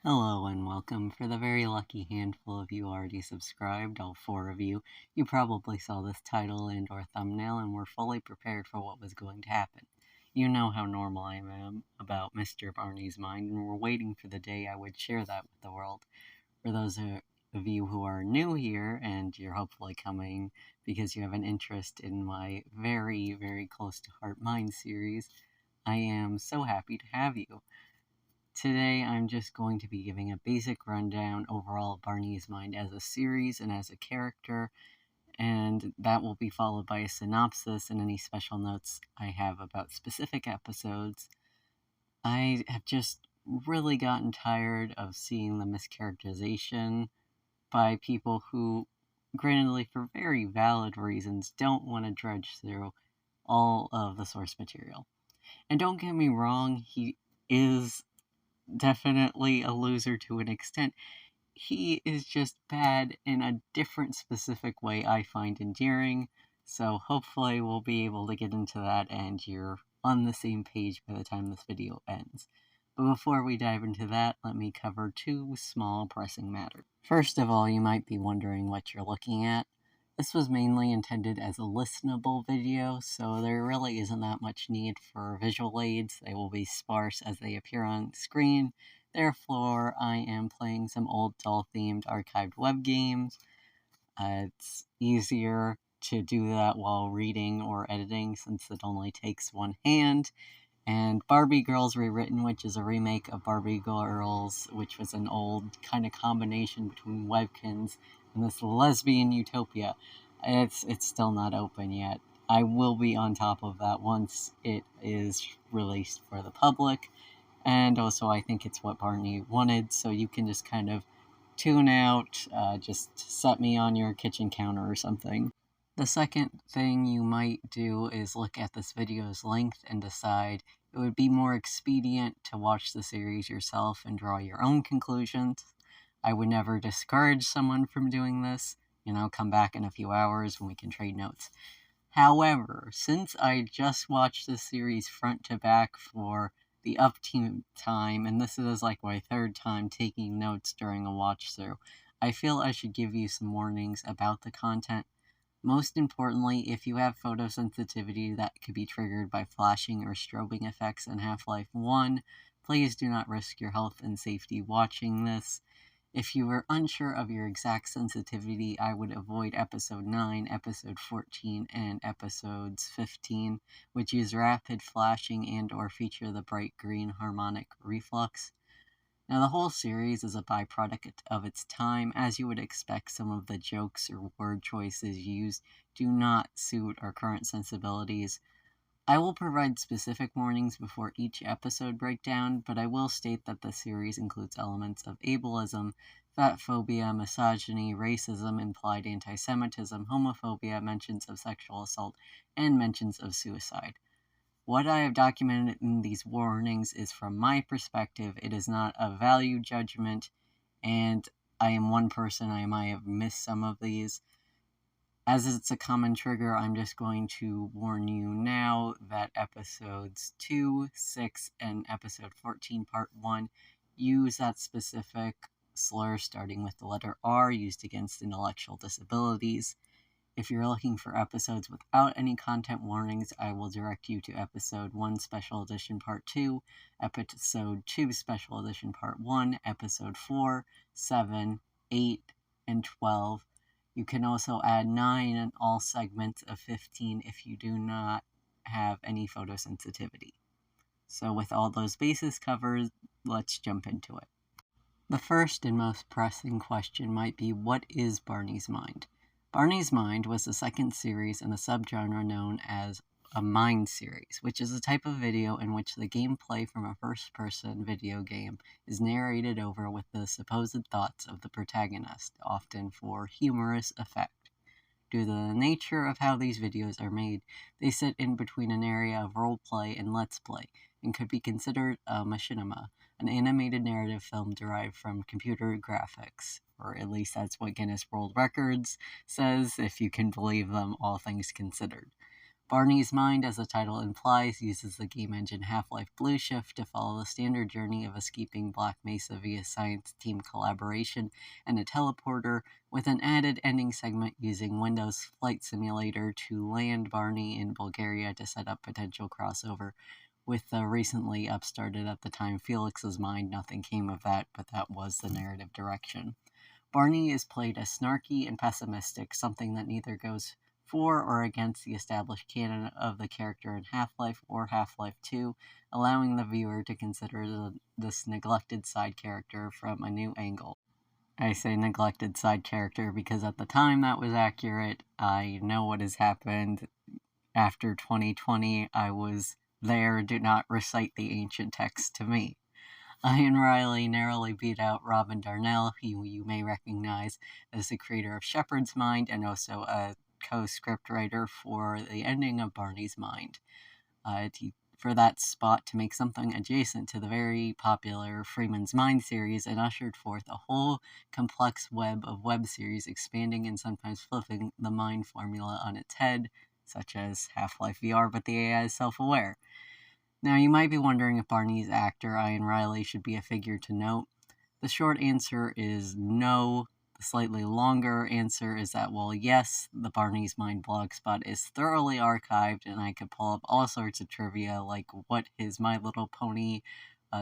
Hello and welcome. For the very lucky handful of you already subscribed, all 4 of you, you probably saw this title and or thumbnail and were fully prepared for what was going to happen. You know how normal I am about Mr. Barney's mind and were waiting for the day I would share that with the world. For those of you who are new here and you're hopefully coming because you have an interest in my very, very close to heart mind series, I am so happy to have you. Today, I'm just going to be giving a basic rundown overall of Barney's Mind as a series and as a character, and that will be followed by a synopsis and any special notes I have about specific episodes. I have just really gotten tired of seeing the mischaracterization by people who, granted for very valid reasons, don't want to dredge through all of the source material. And don't get me wrong, he is definitely a loser to an extent. He is just bad in a different specific way I find endearing, so hopefully we'll be able to get into that and you're on the same page by the time this video ends. But before we dive into that, let me cover 2 small pressing matters. First of all, you might be wondering what you're looking at. This was mainly intended as a listenable video, so there really isn't that much need for visual aids. They will be sparse as they appear on screen. Therefore, I am playing some old doll-themed archived web games. It's easier to do that while reading or editing since it only takes one hand. And Barbie Girls Rewritten, which is a remake of Barbie Girls, which was an old kind of combination between Webkins and this lesbian utopia. It's still not open yet. I will be on top of that once it is released for the public. And also I think it's what Barney wanted, so you can just kind of tune out, just set me on your kitchen counter or something. The second thing you might do is look at this video's length and decide it would be more expedient to watch the series yourself and draw your own conclusions. I would never discourage someone from doing this. Come back in a few hours when we can trade notes. However, since I just watched this series front to back for the uptime time, and this is like my 3rd time taking notes during a watch through, I feel I should give you some warnings about the content. Most importantly, if you have photosensitivity that could be triggered by flashing or strobing effects in Half-Life 1, please do not risk your health and safety watching this. If you are unsure of your exact sensitivity, I would avoid Episode 9, Episode 14, and Episodes 15, which use rapid flashing and or feature the bright green harmonic reflux. Now, the whole series is a byproduct of its time. As you would expect, some of the jokes or word choices used do not suit our current sensibilities. I will provide specific warnings before each episode breakdown, but I will state that the series includes elements of ableism, fat phobia, misogyny, racism, implied anti-Semitism, homophobia, mentions of sexual assault, and mentions of suicide. What I have documented in these warnings is from my perspective. It is not a value judgment, and I am one person. I might have missed some of these. As it's a common trigger, I'm just going to warn you now that episodes 2, 6, and episode 14, part 1, use that specific slur starting with the letter R used against intellectual disabilities. If you're looking for episodes without any content warnings, I will direct you to Episode 1 Special Edition Part 2, Episode 2 Special Edition Part 1, Episode 4, 7, 8, and 12. You can also add 9 and all segments of 15 if you do not have any photosensitivity. So with all those bases covered, let's jump into it. The first and most pressing question might be, what is Barney's Mind? Barney's Mind was the second series in a subgenre known as a mind series, which is a type of video in which the gameplay from a first-person video game is narrated over with the supposed thoughts of the protagonist, often for humorous effect. Due to the nature of how these videos are made, they sit in between an area of roleplay and let's play, and could be considered a machinima, an animated narrative film derived from computer graphics, or at least that's what Guinness World Records says, if you can believe them, all things considered. Barney's Mind, as the title implies, uses the game engine Half-Life Blue Shift to follow the standard journey of escaping Black Mesa via science team collaboration and a teleporter, with an added ending segment using Windows Flight Simulator to land Barney in Bulgaria to set up potential crossover. With the recently upstarted at the time Felix's Mind, nothing came of that, but that was the narrative direction. Barney is played as snarky and pessimistic, something that neither goes for or against the established canon of the character in Half-Life or Half-Life 2, allowing the viewer to consider this neglected side character from a new angle. I say neglected side character because at the time that was accurate. I know what has happened. After 2020, I was there. Do not recite the ancient text to me. Ian Riley narrowly beat out Robin Darnell, who you may recognize as the creator of Shepherd's Mind and also a co-scriptwriter for the ending of Barney's Mind. For that spot to make something adjacent to the very popular Freeman's Mind series and ushered forth a whole complex web of web series expanding and sometimes flipping the mind formula on its head, such as Half-Life VR, but the AI is self-aware. Now, you might be wondering if Barney's actor, Ian Riley, should be a figure to note. The short answer is no. The slightly longer answer is that, well, yes, the Barney's Mind blogspot is thoroughly archived, and I could pull up all sorts of trivia, like what his My Little Pony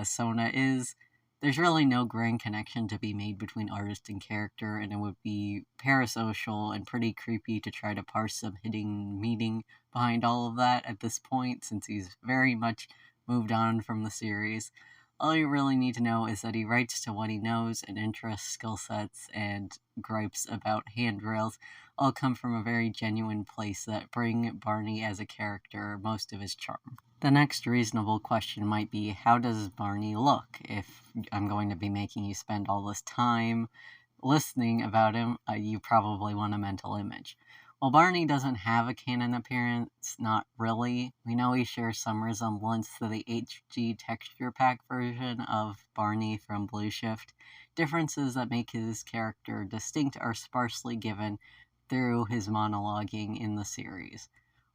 Sona is. There's really no grand connection to be made between artist and character, and it would be parasocial and pretty creepy to try to parse some hidden meaning behind all of that at this point, since he's very much moved on from the series. All you really need to know is that he writes to what he knows, and interests, skill sets, and gripes about handrails all come from a very genuine place that bring Barney as a character most of his charm. The next reasonable question might be, how does Barney look? If I'm going to be making you spend all this time listening about him, you probably want a mental image. Well, Barney doesn't have a canon appearance, not really. We know he shares some resemblance to the HG texture pack version of Barney from Blue Shift. Differences that make his character distinct are sparsely given through his monologuing in the series.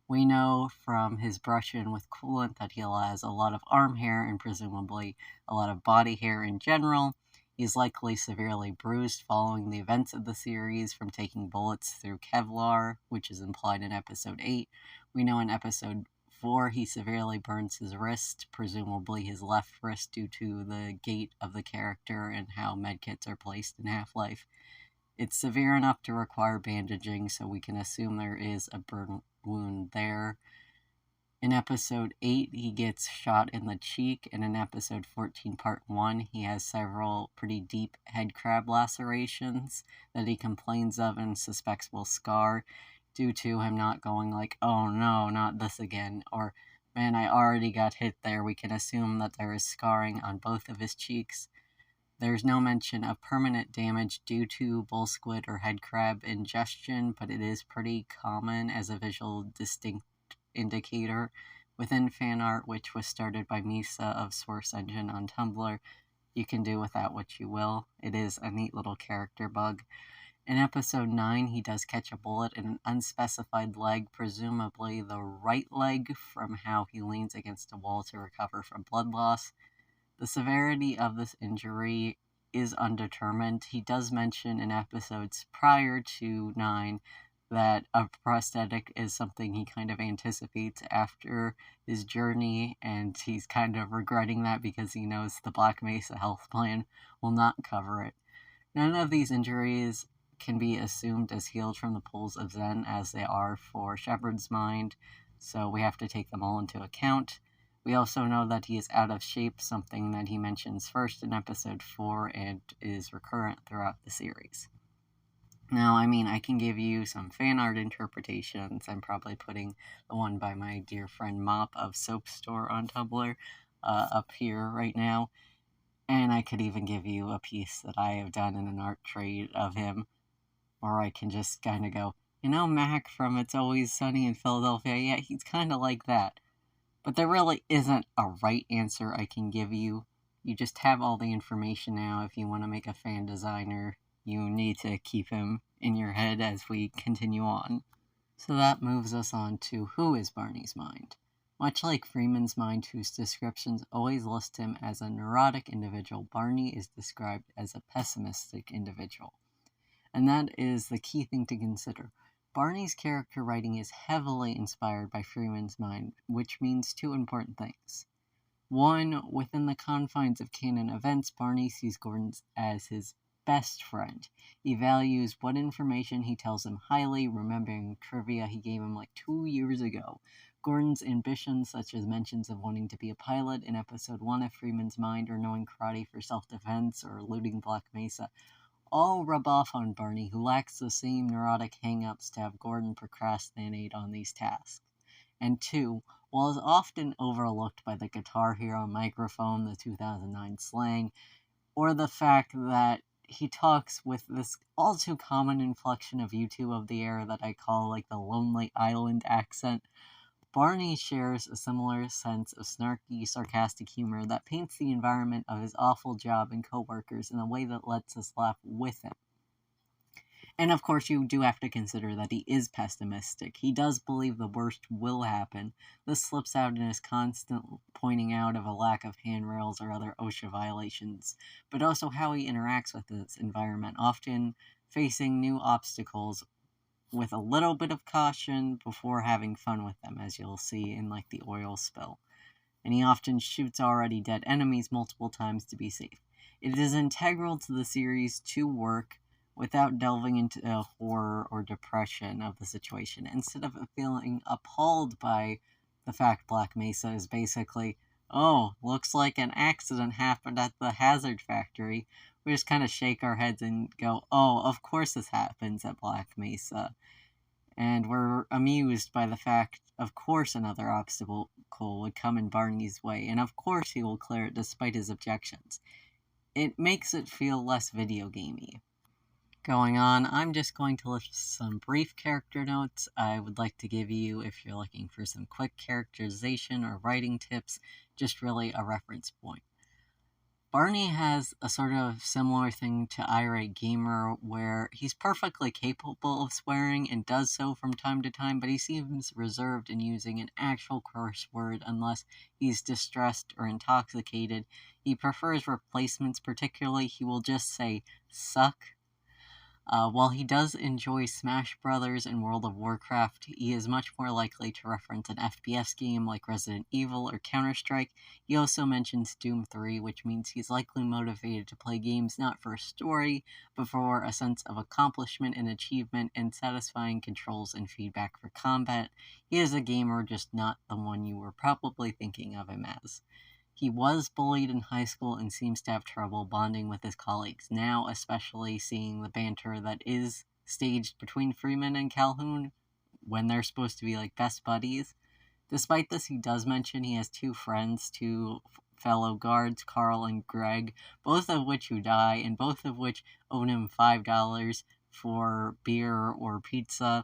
We know from his brush-in with coolant that he has a lot of arm hair and presumably a lot of body hair in general. He's likely severely bruised following the events of the series from taking bullets through Kevlar, which is implied in Episode 8. We know in Episode 4 he severely burns his wrist, presumably his left wrist, due to the gait of the character and how medkits are placed in Half-Life. It's severe enough to require bandaging, so we can assume there is a burn wound there. In Episode 8, he gets shot in the cheek, and in Episode 14, Part 1, he has several pretty deep head crab lacerations that he complains of and suspects will scar, due to him not going like, oh no, not this again, or man, I already got hit there. We can assume that there is scarring on both of his cheeks. There's no mention of permanent damage due to bull squid or head crab ingestion, but it is pretty common as a visual distinct indicator. Within fan art, which was started by Misa of Source Engine on Tumblr, you can do with that what you will. It is a neat little character bug. In Episode 9, he does catch a bullet in an unspecified leg, presumably the right leg, from how he leans against a wall to recover from blood loss. The severity of this injury is undetermined. He does mention in episodes prior to 9 that a prosthetic is something he kind of anticipates after his journey, and he's kind of regretting that because he knows the Black Mesa health plan will not cover it. None of these injuries can be assumed as healed from the pools of Zen as they are for Shepherd's Mind, so we have to take them all into account. We also know that he is out of shape, something that he mentions first in Episode 4 and is recurrent throughout the series. Now, I can give you some fan art interpretations. I'm probably putting the one by my dear friend Mop of Soap Store on Tumblr up here right now. And I could even give you a piece that I have done in an art trade of him, or I can just kind of go, Mac from It's Always Sunny in Philadelphia, yeah, he's kind of like that. But there really isn't a right answer I can give you. You just have all the information now. If you want to make a fan designer, you need to keep him in your head as we continue on. So that moves us on to who is Barney's mind. Much like Freeman's mind, whose descriptions always list him as a neurotic individual, Barney is described as a pessimistic individual. And that is the key thing to consider. Barney's character writing is heavily inspired by Freeman's mind, which means two important things. One, within the confines of canon events, Barney sees Gordon as his best friend. He values what information he tells him highly, remembering trivia he gave him like 2 years ago. Gordon's ambitions, such as mentions of wanting to be a pilot in episode 1 of Freeman's Mind, or knowing karate for self-defense, or looting Black Mesa, all rub off on Barney, who lacks the same neurotic hang-ups to have Gordon procrastinate on these tasks. And two, while is often overlooked by the Guitar Hero microphone, the 2009 slang, or the fact that he talks with this all too common inflection of YouTube of the era that I call like the Lonely Island accent, Barney shares a similar sense of snarky, sarcastic humor that paints the environment of his awful job and coworkers in a way that lets us laugh with him. And of course, you do have to consider that he is pessimistic. He does believe the worst will happen. This slips out in his constant pointing out of a lack of handrails or other OSHA violations, but also how he interacts with his environment, often facing new obstacles with a little bit of caution before having fun with them, as you'll see in like the oil spill. And he often shoots already dead enemies multiple times to be safe. It is integral to the series to work without delving into horror or depression of the situation. Instead of feeling appalled by the fact Black Mesa is basically, oh, looks like an accident happened at the hazard factory, we just kind of shake our heads and go, oh, of course this happens at Black Mesa. And we're amused by the fact, of course, another obstacle would come in Barney's way, and of course he will clear it despite his objections. It makes it feel less video gamey. Going on, I'm just going to list some brief character notes I would like to give you if you're looking for some quick characterization or writing tips, just really a reference point. Barney has a sort of similar thing to Irate Gamer, where he's perfectly capable of swearing and does so from time to time, but he seems reserved in using an actual curse word unless he's distressed or intoxicated. He prefers replacements, particularly he will just say, suck. While he does enjoy Smash Brothers and World of Warcraft, he is much more likely to reference an FPS game like Resident Evil or Counter-Strike. He also mentions Doom 3, which means he's likely motivated to play games not for a story, but for a sense of accomplishment and achievement and satisfying controls and feedback for combat. He is a gamer, just not the one you were probably thinking of him as. He was bullied in high school and seems to have trouble bonding with his colleagues now, especially seeing the banter that is staged between Freeman and Calhoun when they're supposed to be like best buddies. Despite this, he does mention he has two friends, two fellow guards, Carl and Greg, both of which who die, and both of which owe him $5 for beer or pizza.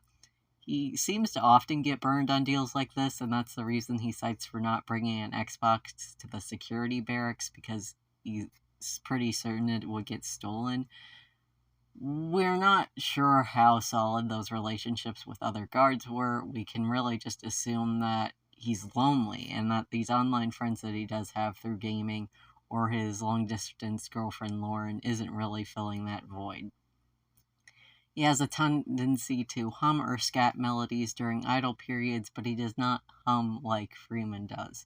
He seems to often get burned on deals like this, and that's the reason he cites for not bringing an Xbox to the security barracks, because he's pretty certain it would get stolen. We're not sure how solid those relationships with other guards were. We can really just assume that he's lonely, and that these online friends that he does have through gaming or his long-distance girlfriend Lauren isn't really filling that void. He has a tendency to hum or scat melodies during idle periods, but he does not hum like Freeman does.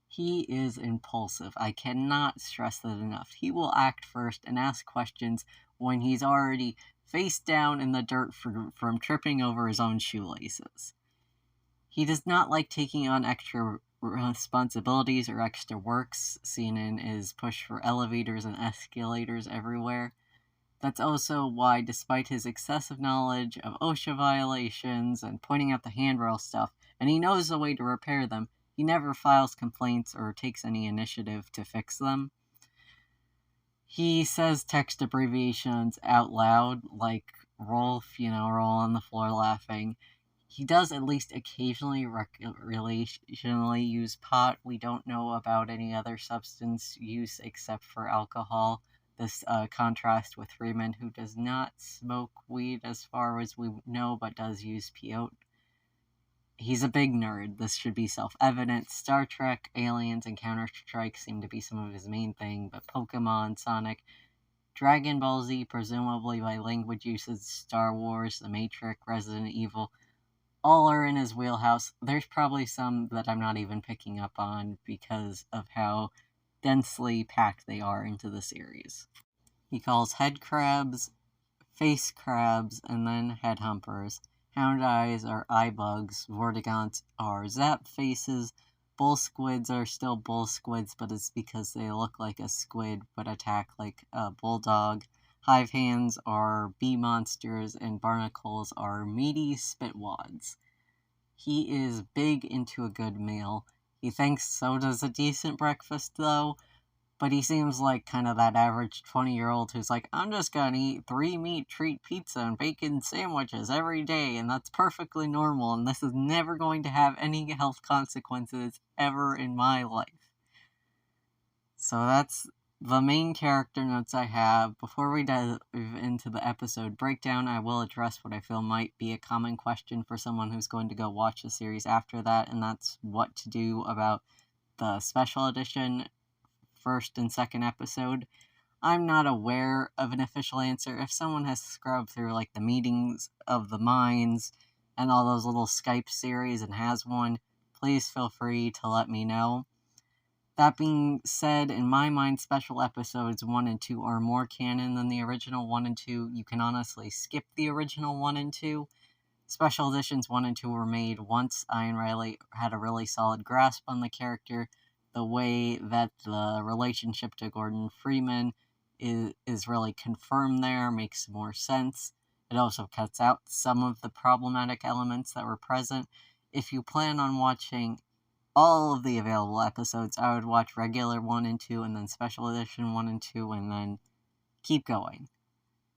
He is impulsive. I cannot stress that enough. He will act first and ask questions when he's already face down in the dirt from tripping over his own shoelaces. He does not like taking on extra responsibilities or extra works, seen in his push for elevators and escalators everywhere. That's also why, despite his excessive knowledge of OSHA violations and pointing out the handrail stuff, and he knows the way to repair them, he never files complaints or takes any initiative to fix them. He says text abbreviations out loud, like Rolf, roll on the floor laughing. He does at least occasionally recreationally use pot. We don't know about any other substance use except for alcohol. This contrast with Freeman, who does not smoke weed as far as we know, but does use peyote. He's a big nerd. This should be self-evident. Star Trek, Aliens, and Counter-Strike seem to be some of his main thing, but Pokemon, Sonic, Dragon Ball Z, presumably by language usage, Star Wars, The Matrix, Resident Evil, all are in his wheelhouse. There's probably some that I'm not even picking up on because of how densely packed they are into the series. He calls head crabs face crabs, and then head humpers. Hound eyes are eye bugs. Vortigaunts are zap faces. Bull squids are still bull squids, but it's because they look like a squid but attack like a bulldog. Hive hands are bee monsters, and barnacles are meaty spitwads. He is big into a good meal. He thinks so does a decent breakfast, though. But he seems like kind of that average 20-year-old who's like, I'm just gonna eat 3 meat treat pizza and bacon sandwiches every day, and that's perfectly normal, and this is never going to have any health consequences ever in my life. So that's the main character notes I have. Before we dive into the episode breakdown, I will address what I feel might be a common question for someone who's going to go watch the series after that, and that's what to do about the special edition first and second episode. I'm not aware of an official answer. If someone has scrubbed through like the meetings of the minds and all those little Skype series and has one, please feel free to let me know. That being said, in my mind, special episodes 1 and 2 are more canon than the original 1 and 2. You can honestly skip the original 1 and 2. Special editions 1 and 2 were made once Ian Riley had a really solid grasp on the character. The way that the relationship to Gordon Freeman is really confirmed there makes more sense. It also cuts out some of the problematic elements that were present. If you plan on watching all of the available episodes, I would watch regular 1 and 2, and then special edition 1 and 2, and then keep going.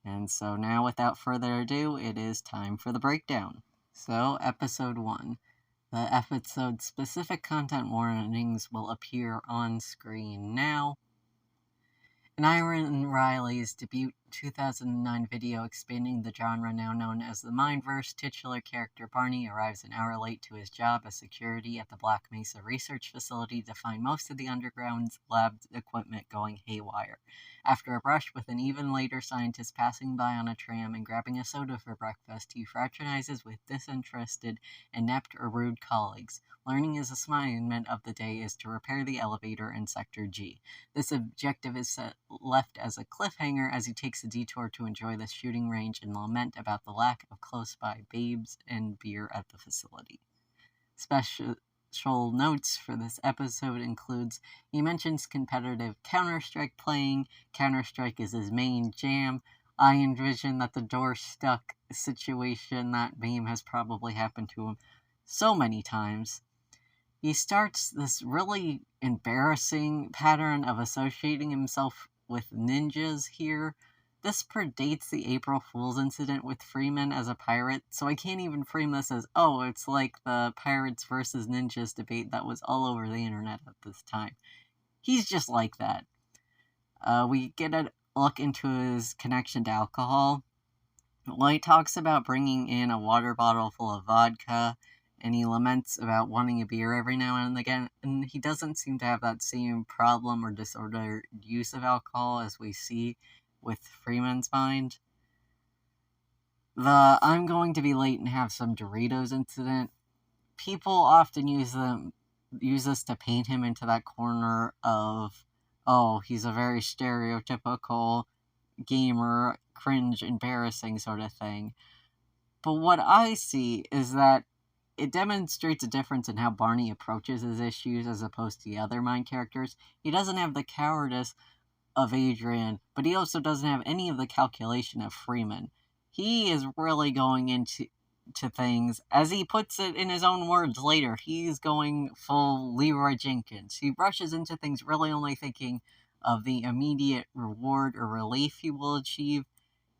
And so now, without further ado, it is time for the breakdown. So, episode 1. The episode's specific content warnings will appear on screen now. In Ian Riley's debut 2009 video expanding the genre now known as the Mindverse, titular character Barney arrives an hour late to his job as security at the Black Mesa Research Facility to find most of the underground's lab equipment going haywire. After a brush with an even later scientist passing by on a tram and grabbing a soda for breakfast, he fraternizes with disinterested, inept, or rude colleagues. Learning his assignment of the day is to repair the elevator in Sector G. This objective is left as a cliffhanger as he takes a detour to enjoy the shooting range and lament about the lack of close-by babes and beer at the facility. Special notes for this episode includes, he mentions competitive Counter-Strike playing. Counter-Strike is his main jam. I envision that the door stuck situation, that meme has probably happened to him so many times. He starts this really embarrassing pattern of associating himself with ninjas here. This predates the April Fool's incident with Freeman as a pirate, so I can't even frame this as, oh, it's like the pirates versus ninjas debate that was all over the internet at this time. He's just like that. We get a look into his connection to alcohol. Well, he talks about bringing in a water bottle full of vodka, and he laments about wanting a beer every now and again, and he doesn't seem to have that same problem or disordered use of alcohol as we see with Freeman's mind. The I'm going to be late and have some Doritos incident, people often use this to paint him into that corner of, oh, he's a very stereotypical gamer, cringe, embarrassing sort of thing. But what I see is that it demonstrates a difference in how Barney approaches his issues as opposed to the other main characters. He doesn't have the cowardice of Adrian, but he also doesn't have any of the calculation of Freeman. He is really going into things, as he puts it in his own words later, he's going full Leroy Jenkins. He rushes into things really only thinking of the immediate reward or relief he will achieve,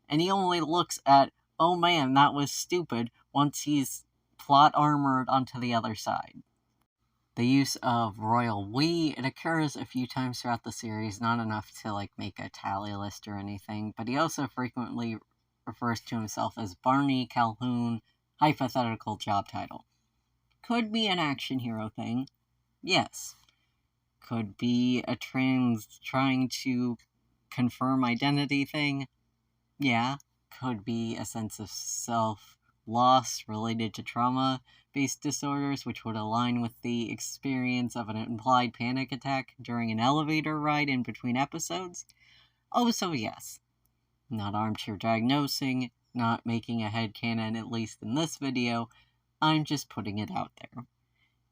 and he only looks at, oh man, that was stupid, once he's plot armored onto the other side. The use of royal we, it occurs a few times throughout the series, not enough to make a tally list or anything, but he also frequently refers to himself as Barney Calhoun, hypothetical job title. Could be an action hero thing. Yes. Could be a trans trying to confirm identity thing. Yeah. Could be a sense of self-loss related to trauma-based disorders, which would align with the experience of an implied panic attack during an elevator ride in between episodes. Oh, so yes. Not armchair diagnosing, not making a headcanon, at least in this video. I'm just putting it out there.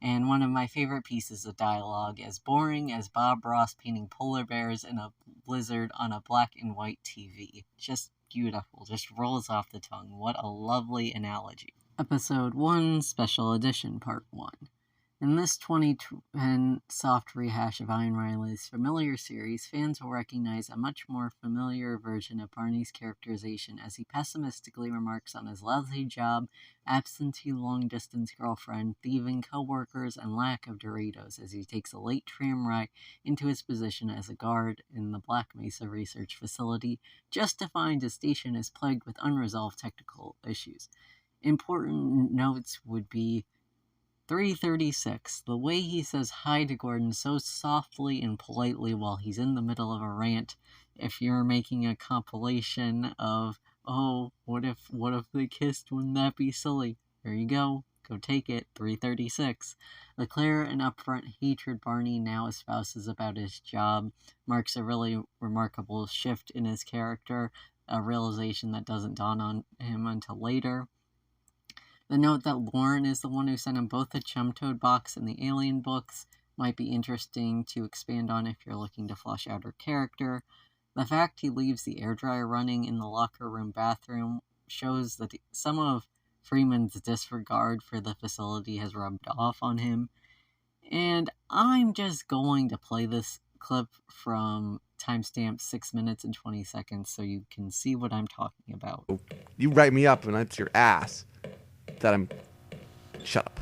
And one of my favorite pieces of dialogue, as boring as Bob Ross painting polar bears in a blizzard on a black and white TV. Just beautiful, just rolls off the tongue. What a lovely analogy. Episode 1, Special Edition, Part 1. In this 2010 soft rehash of Ian Riley's familiar series, fans will recognize a much more familiar version of Barney's characterization as he pessimistically remarks on his lousy job, absentee long-distance girlfriend, thieving co-workers, and lack of Doritos as he takes a late tram ride into his position as a guard in the Black Mesa Research Facility, just to find his station is plagued with unresolved technical issues. Important notes would be 336. The way he says hi to Gordon so softly and politely while he's in the middle of a rant. If you're making a compilation of, oh, what if they kissed? Wouldn't that be silly? There you go. Go take it. 336. The clear and upfront hatred Barney now espouses about his job marks a really remarkable shift in his character, a realization that doesn't dawn on him until later. The note that Lauren is the one who sent him both the Chum Toad box and the Alien books might be interesting to expand on if you're looking to flesh out her character. The fact he leaves the airdryer running in the locker room bathroom shows that some of Freeman's disregard for the facility has rubbed off on him. And I'm just going to play this clip from timestamp 6 minutes and 20 seconds so you can see what I'm talking about. You write me up and it's your ass that I'm... Shut up.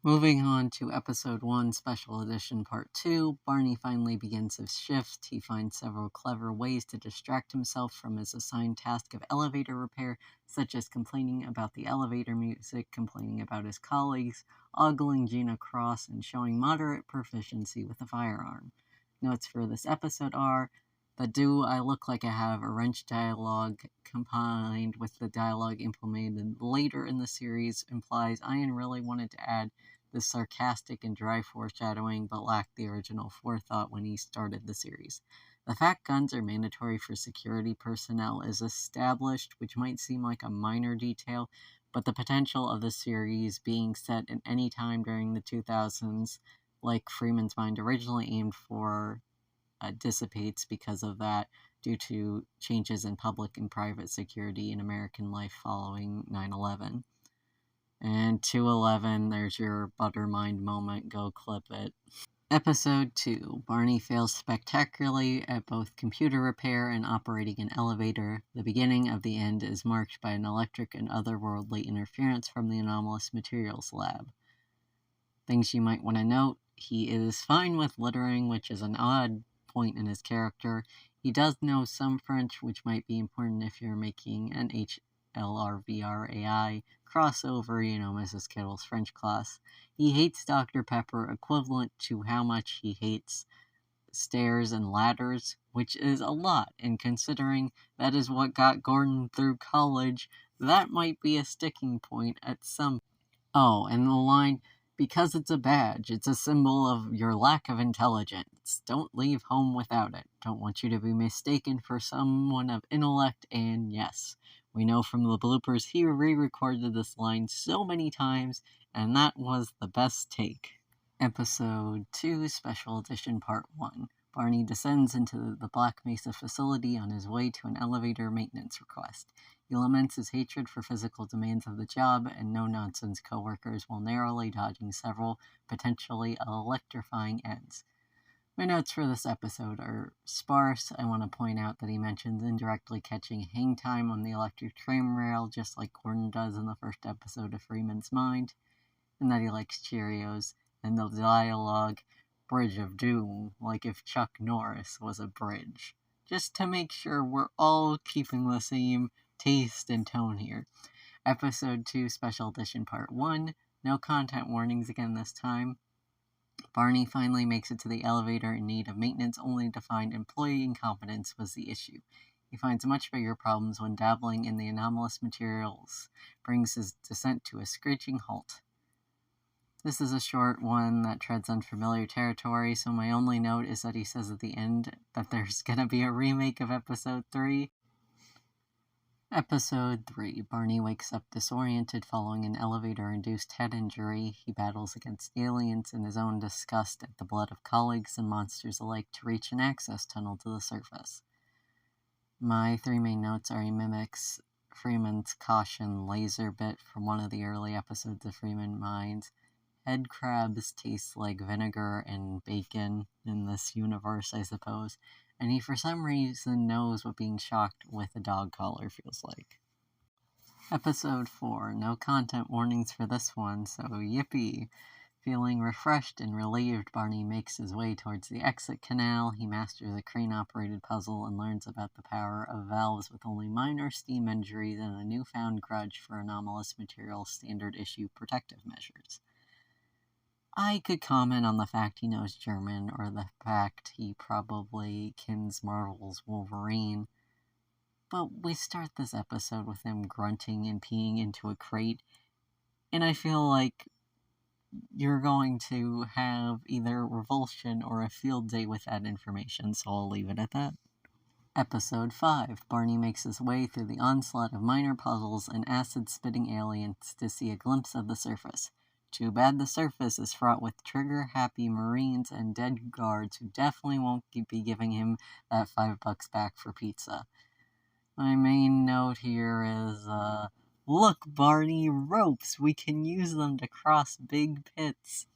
Moving on to Episode 1, Special Edition, Part 2, Barney finally begins his shift. He finds several clever ways to distract himself from his assigned task of elevator repair, such as complaining about the elevator music, complaining about his colleagues, ogling Gina Cross, and showing moderate proficiency with a firearm. Notes for this episode are: the "do I look like I have a wrench" dialogue combined with the dialogue implemented later in the series implies Ian really wanted to add this sarcastic and dry foreshadowing, but lacked the original forethought when he started the series. The fact guns are mandatory for security personnel is established, which might seem like a minor detail, but the potential of the series being set at any time during the 2000s, like Freeman's mind originally aimed for, dissipates because of that, due to changes in public and private security in American life following 9/11. And 211, there's your Buttermind moment, go clip it. Episode 2, Barney fails spectacularly at both computer repair and operating an elevator. The beginning of the end is marked by an electric and otherworldly interference from the anomalous materials lab. Things you might want to note: he is fine with littering, which is an odd point in his character. He does know some French, which might be important if you're making an HLRVRAI crossover, Mrs. Kittle's French class. He hates Dr. Pepper, equivalent to how much he hates stairs and ladders, which is a lot, and considering that is what got Gordon through college, that might be a sticking point at some... Oh, and the line, "because it's a badge, it's a symbol of your lack of intelligence. Don't leave home without it. Don't want you to be mistaken for someone of intellect," and yes, we know from the bloopers he re-recorded this line so many times, and that was the best take. Episode 2, Special Edition, Part 1. Barney descends into the Black Mesa facility on his way to an elevator maintenance request. He laments his hatred for physical demands of the job and no-nonsense co-workers while narrowly dodging several potentially electrifying ends. My notes for this episode are sparse. I want to point out that he mentions indirectly catching hang time on the electric tram rail, just like Gordon does in the first episode of Freeman's Mind, and that he likes Cheerios, and the dialogue, "Bridge of Doom," like if Chuck Norris was a bridge. Just to make sure we're all keeping the same taste and tone here. Episode 2, Special Edition, Part 1, No content warnings again this time. Barney finally makes it to the elevator in need of maintenance, only to find employee incompetence was the issue. He finds much bigger problems when dabbling in the anomalous materials brings his descent to a screeching halt. This is a short one that treads unfamiliar territory, so my only note is that he says at the end that there's gonna be a remake of Episode 3. Episode 3. Barney wakes up disoriented following an elevator-induced head injury. He battles against aliens in his own disgust at the blood of colleagues and monsters alike to reach an access tunnel to the surface. My 3 main notes are he mimics Freeman's caution laser bit from one of the early episodes of Freeman Minds. Head crabs taste like vinegar and bacon in this universe, I suppose, and he for some reason knows what being shocked with a dog collar feels like. Episode 4. No content warnings for this one, so yippee! Feeling refreshed and relieved, Barney makes his way towards the exit canal. He masters a crane-operated puzzle and learns about the power of valves with only minor steam injuries and a newfound grudge for anomalous material standard-issue protective measures. I could comment on the fact he knows German, or the fact he probably kins Marvel's Wolverine, but we start this episode with him grunting and peeing into a crate, and I feel like you're going to have either revulsion or a field day with that information, so I'll leave it at that. Episode 5. Barney makes his way through the onslaught of minor puzzles and acid-spitting aliens to see a glimpse of the surface. Too bad the surface is fraught with trigger-happy Marines and dead guards who definitely won't be giving him that $5 back for pizza. My main note here is, look, Barney, ropes! We can use them to cross big pits!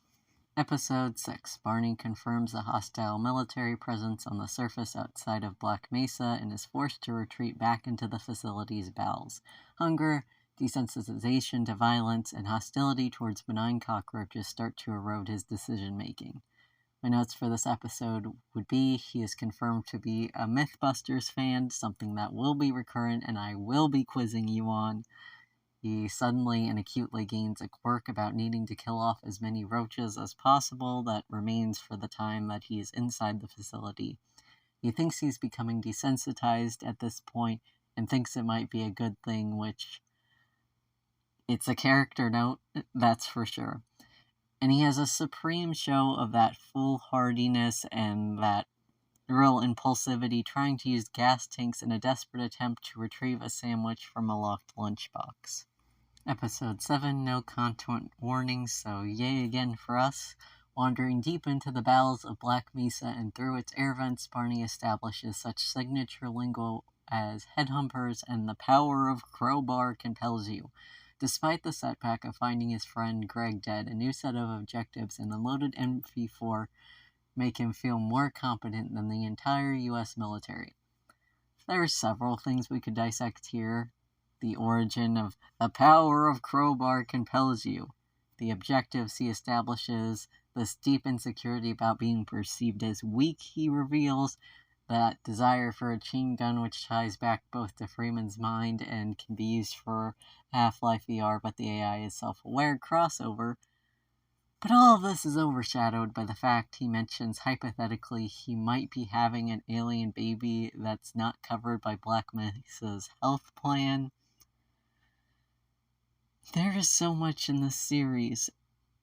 Episode 6. Barney confirms a hostile military presence on the surface outside of Black Mesa and is forced to retreat back into the facility's bowels. Hunger, desensitization to violence, and hostility towards benign cockroaches start to erode his decision-making. My notes for this episode would be, he is confirmed to be a Mythbusters fan, something that will be recurrent and I will be quizzing you on. He suddenly and acutely gains a quirk about needing to kill off as many roaches as possible that remains for the time that he is inside the facility. He thinks he's becoming desensitized at this point and thinks it might be a good thing, which it's a character note, that's for sure. And he has a supreme show of that foolhardiness and that real impulsivity, trying to use gas tanks in a desperate attempt to retrieve a sandwich from a locked lunchbox. Episode 7, no content warnings, so yay again for us. Wandering deep into the bowels of Black Mesa and through its air vents, Barney establishes such signature lingo as headhumpers and the power of crowbar compels you. Despite the setback of finding his friend Greg dead, a new set of objectives and unloaded MP4 make him feel more competent than the entire US military. There are several things we could dissect here. The origin of the power of crowbar compels you. The objectives he establishes, this deep insecurity about being perceived as weak he reveals, that desire for a chain gun which ties back both to Freeman's mind and can be used for Half-Life VR, but the AI is self-aware crossover. But all of this is overshadowed by the fact he mentions hypothetically he might be having an alien baby that's not covered by Black Mesa's health plan. There is so much in this series,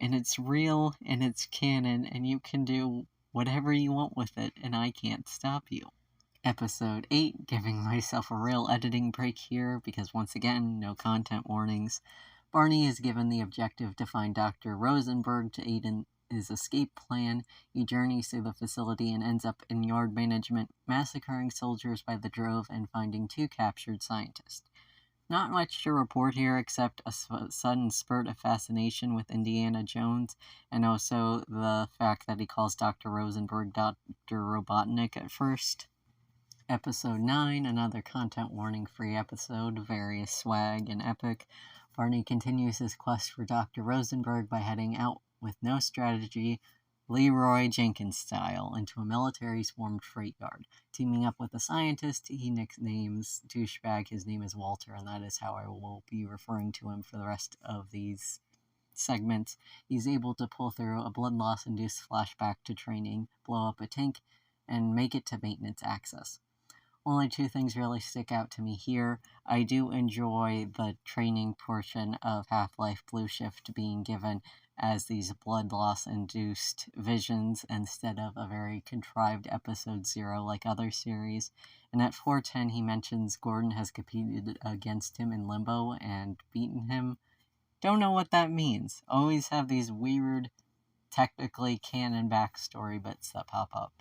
and it's real, and it's canon, and you can do whatever you want with it, and I can't stop you. Episode 8, giving myself a real editing break here, because once again, no content warnings. Barney is given the objective to find Dr. Rosenberg to aid in his escape plan. He journeys through the facility and ends up in yard management, massacring soldiers by the drove and finding 2 captured scientists. Not much to report here except a sudden spurt of fascination with Indiana Jones, and also the fact that he calls Dr. Rosenberg Dr. Robotnik at first. Episode 9, another content warning-free episode, various swag and epic. Barney continues his quest for Dr. Rosenberg by heading out with no strategy, Leroy Jenkins style, into a military-swarmed freight yard. Teaming up with a scientist he nicknames Douchebag, his name is Walter, and that is how I will be referring to him for the rest of these segments, he's able to pull through a blood loss-induced flashback to training, blow up a tank, and make it to maintenance access. Only two things really stick out to me here. I do enjoy the training portion of Half-Life Blue Shift being given as these blood loss-induced visions instead of a very contrived Episode 0 like other series. And at 410, he mentions Gordon has competed against him in Limbo and beaten him. Don't know what that means. Always have these weird, technically canon backstory bits that pop up.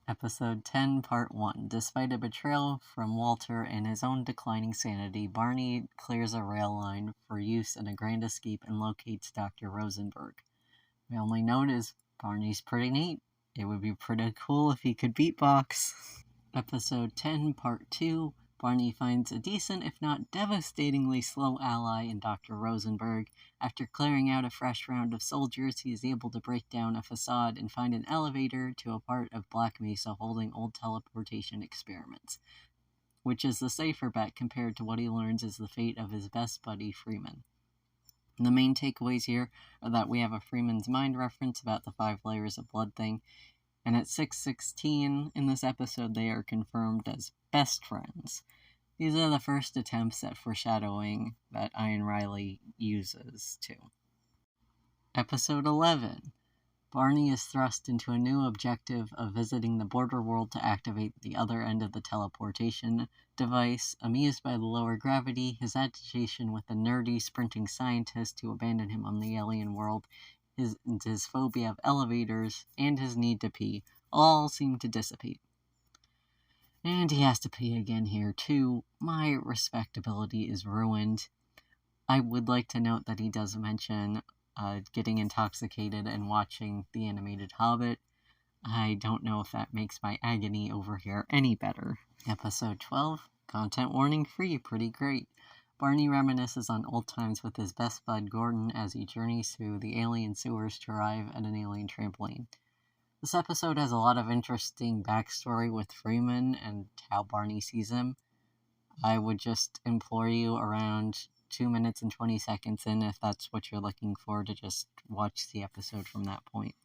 Episode 10, Part 1. Despite a betrayal from Walter and his own declining sanity, Barney clears a rail line for use in a grand escape and locates Dr. Rosenberg. My only note is Barney's pretty neat. It would be pretty cool if he could beatbox. Episode 10, Part 2. Barney finds a decent, if not devastatingly slow ally in Dr. Rosenberg. After clearing out a fresh round of soldiers, he is able to break down a facade and find an elevator to a part of Black Mesa holding old teleportation experiments, which is the safer bet compared to what he learns is the fate of his best buddy, Freeman. The main takeaways here are that we have a Freeman's Mind reference about the 5 layers of blood thing, and at 6:16 in this episode, they are confirmed as best friends. These are the first attempts at foreshadowing that Ian Riley uses, too. Episode 11. Barney is thrust into a new objective of visiting the border world to activate the other end of the teleportation device. Amused by the lower gravity, his agitation with the nerdy, sprinting scientist who abandoned him on the alien world, his phobia of elevators, and his need to pee all seem to dissipate. And he has to pee again here, too. My respectability is ruined. I would like to note that he does mention getting intoxicated and watching the animated Hobbit. I don't know if that makes my agony over here any better. Episode 12, content warning free, pretty great. Barney reminisces on old times with his best bud Gordon as he journeys through the alien sewers to arrive at an alien trampoline. This episode has a lot of interesting backstory with Freeman and how Barney sees him. I would just implore you around 2 minutes and 20 seconds in, if that's what you're looking for, to just watch the episode from that point.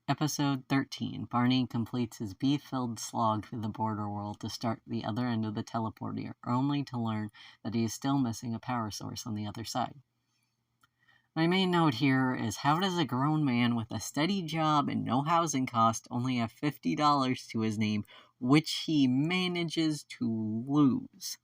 Episode 13. Barney completes his bee-filled slog through the border world to start the other end of the teleporter, only to learn that he is still missing a power source on the other side. My main note here is, how does a grown man with a steady job and no housing cost only have $50 to his name, which he manages to lose?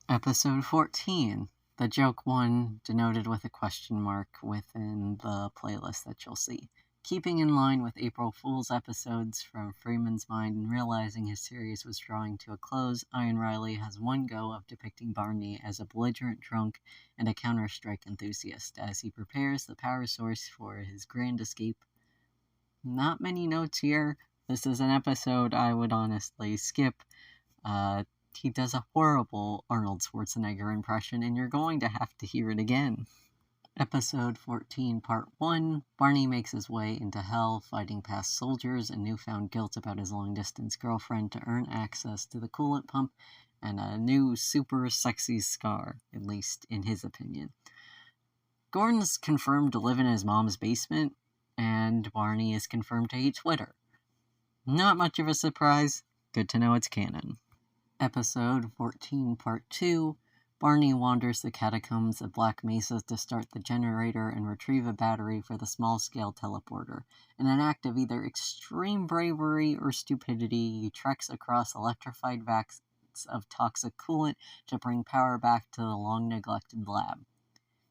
Episode 14. The joke one denoted with a question mark within the playlist that you'll see. Keeping in line with April Fool's episodes from Freeman's Mind and realizing his series was drawing to a close, Ian Riley has one go of depicting Barney as a belligerent drunk and a Counter-Strike enthusiast as he prepares the power source for his grand escape. Not many notes here. This is an episode I would honestly skip. He does a horrible Arnold Schwarzenegger impression, and you're going to have to hear it again. Episode 14, Part 1. Barney makes his way into hell, fighting past soldiers and newfound guilt about his long-distance girlfriend to earn access to the coolant pump and a new super sexy scar, at least in his opinion. Gordon's confirmed to live in his mom's basement, and Barney is confirmed to hate Twitter. Not much of a surprise. Good to know it's canon. Episode 14, Part 2. Barney wanders the catacombs of Black Mesa to start the generator and retrieve a battery for the small-scale teleporter. In an act of either extreme bravery or stupidity, he treks across electrified vats of toxic coolant to bring power back to the long-neglected lab.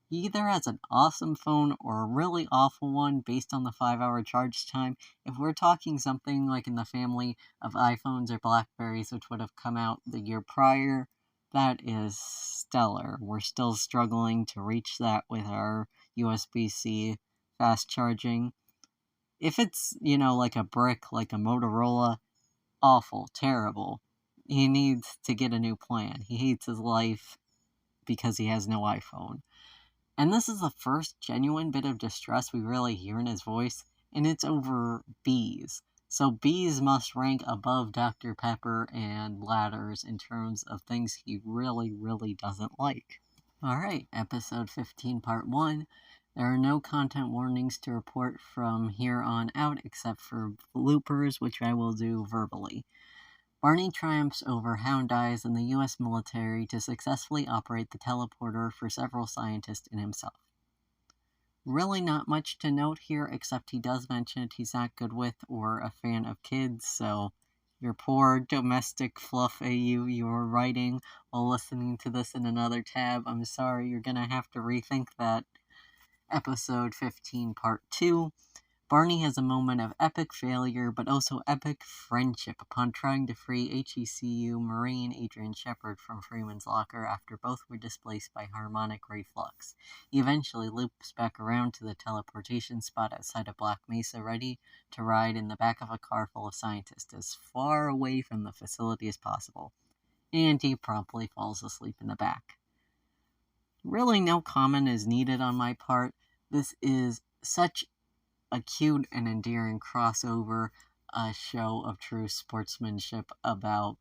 He either has an awesome phone or a really awful one based on the 5-hour charge time. If we're talking something like in the family of iPhones or Blackberries, which would have come out the year prior, that is stellar. We're still struggling to reach that with our USB-C fast charging. If it's, like a brick, like a Motorola, awful, terrible. He needs to get a new plan. He hates his life because he has no iPhone. And this is the first genuine bit of distress we really hear in his voice, and it's over bees. So bees must rank above Dr. Pepper and ladders in terms of things he really, really doesn't like. Alright, episode 15, part 1. There are no content warnings to report from here on out except for bloopers, which I will do verbally. Barney triumphs over Hound Eyes and the US military to successfully operate the teleporter for several scientists and himself. Really not much to note here, except he does mention he's not good with or a fan of kids, so your poor domestic fluff AU you were writing while listening to this in another tab, I'm sorry, you're gonna have to rethink that. Episode 15, Part 2. Barney has a moment of epic failure, but also epic friendship upon trying to free HECU Marine Adrian Shepard from Freeman's locker after both were displaced by harmonic reflux. He eventually loops back around to the teleportation spot outside of Black Mesa, ready to ride in the back of a car full of scientists as far away from the facility as possible. And he promptly falls asleep in the back. Really no comment is needed on my part. This is such a cute and endearing crossover, a show of true sportsmanship about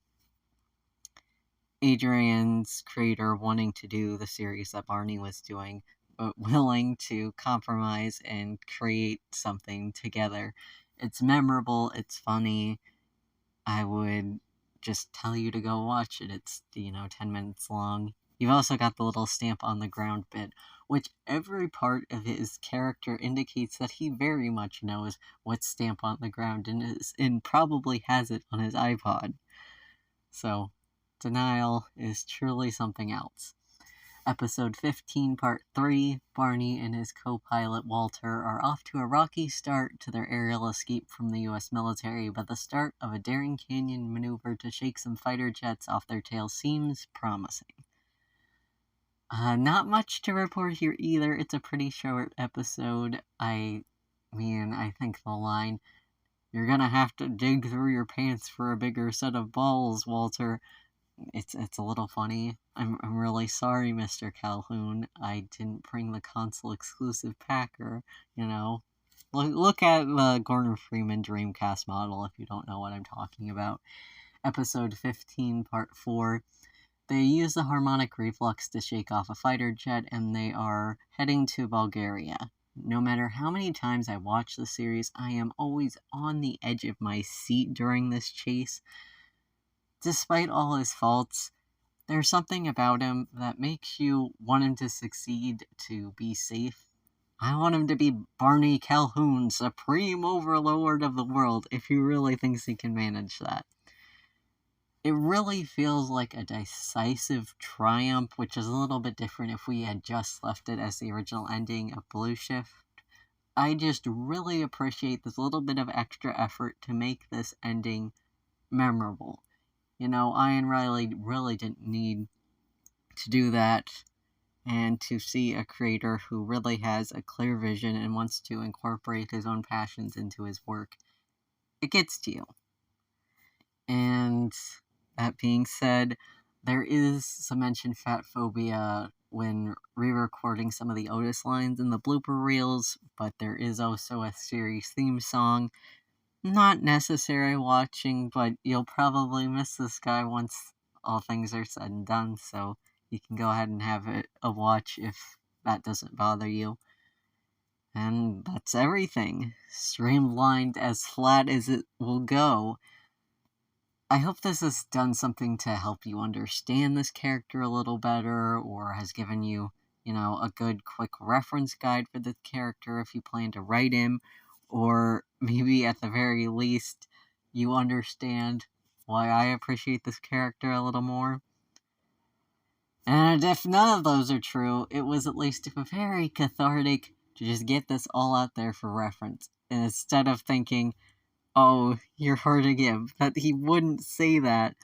Adrian's creator wanting to do the series that Barney was doing, but willing to compromise and create something together. It's memorable, it's funny. I would just tell you to go watch it. It's, 10 minutes long. You've also got the little stamp on the ground bit, which every part of his character indicates that he very much knows what stamp on the ground and probably has it on his iPod. So, denial is truly something else. Episode 15, Part 3, Barney and his co-pilot Walter are off to a rocky start to their aerial escape from the US military, but the start of a daring canyon maneuver to shake some fighter jets off their tails seems promising. Not much to report here either. It's a pretty short episode. I think the line, "You're gonna have to dig through your pants for a bigger set of balls, Walter," it's a little funny. I'm really sorry, Mr. Calhoun. I didn't bring the console exclusive packer, Look at the Gordon Freeman Dreamcast model if you don't know what I'm talking about. Episode 15, Part 4. They use the harmonic reflux to shake off a fighter jet, and they are heading to Bulgaria. No matter how many times I watch the series, I am always on the edge of my seat during this chase. Despite all his faults, there's something about him that makes you want him to succeed, to be safe. I want him to be Barney Calhoun, supreme overlord of the world, if he really thinks he can manage that. It really feels like a decisive triumph, which is a little bit different if we had just left it as the original ending of Blue Shift. I just really appreciate this little bit of extra effort to make this ending memorable. Ian Riley really didn't need to do that, and to see a creator who really has a clear vision and wants to incorporate his own passions into his work, it gets to you. And that being said, there is some mentioned fat phobia when re-recording some of the Otis lines in the blooper reels, but there is also a series theme song. Not necessary watching, but you'll probably miss this guy once all things are said and done, so you can go ahead and have it a watch if that doesn't bother you. And that's everything. Streamlined as flat as it will go. I hope this has done something to help you understand this character a little better, or has given you, a good quick reference guide for the character if you plan to write him, or maybe at the very least you understand why I appreciate this character a little more. And if none of those are true, it was at least very cathartic to just get this all out there for reference. And instead of thinking, "Oh, you're hard to give," that he wouldn't say that,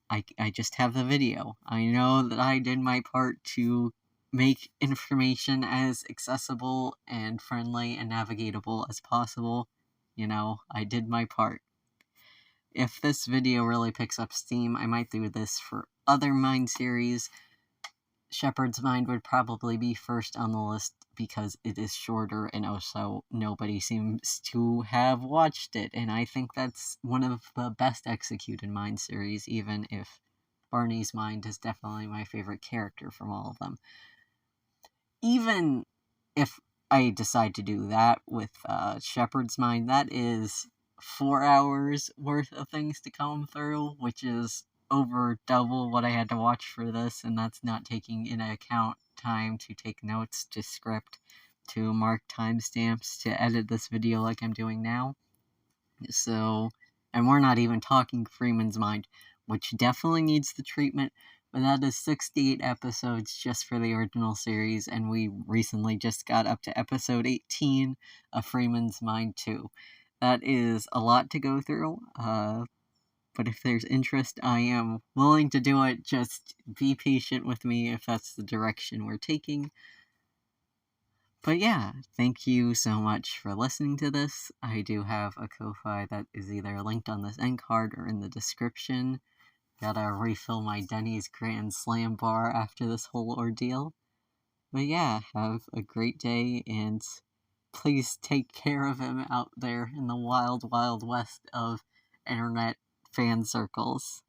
I just have the video. I know that I did my part to make information as accessible and friendly and navigatable as possible. I did my part. If this video really picks up steam, I might do this for other Mind series. Shepard's Mind would probably be first on the list because it is shorter and also nobody seems to have watched it, and I think that's one of the best executed Mind series, even if Barney's Mind is definitely my favorite character from all of them. Even if I decide to do that with Shepherd's Mind, that is 4 hours worth of things to comb through, which is over double what I had to watch for this, and that's not taking into account time to take notes, to script, to mark timestamps, to edit this video like I'm doing now. So, and we're not even talking Freeman's Mind, which definitely needs the treatment, but that is 68 episodes just for the original series, and we recently just got up to episode 18 of Freeman's Mind 2. That is a lot to go through, but if there's interest, I am willing to do it. Just be patient with me if that's the direction we're taking. But yeah, thank you so much for listening to this. I do have a Ko-Fi that is either linked on this end card or in the description. Gotta refill my Denny's Grand Slam bar after this whole ordeal. But yeah, have a great day, and please take care of him out there in the wild, wild west of internet fan circles.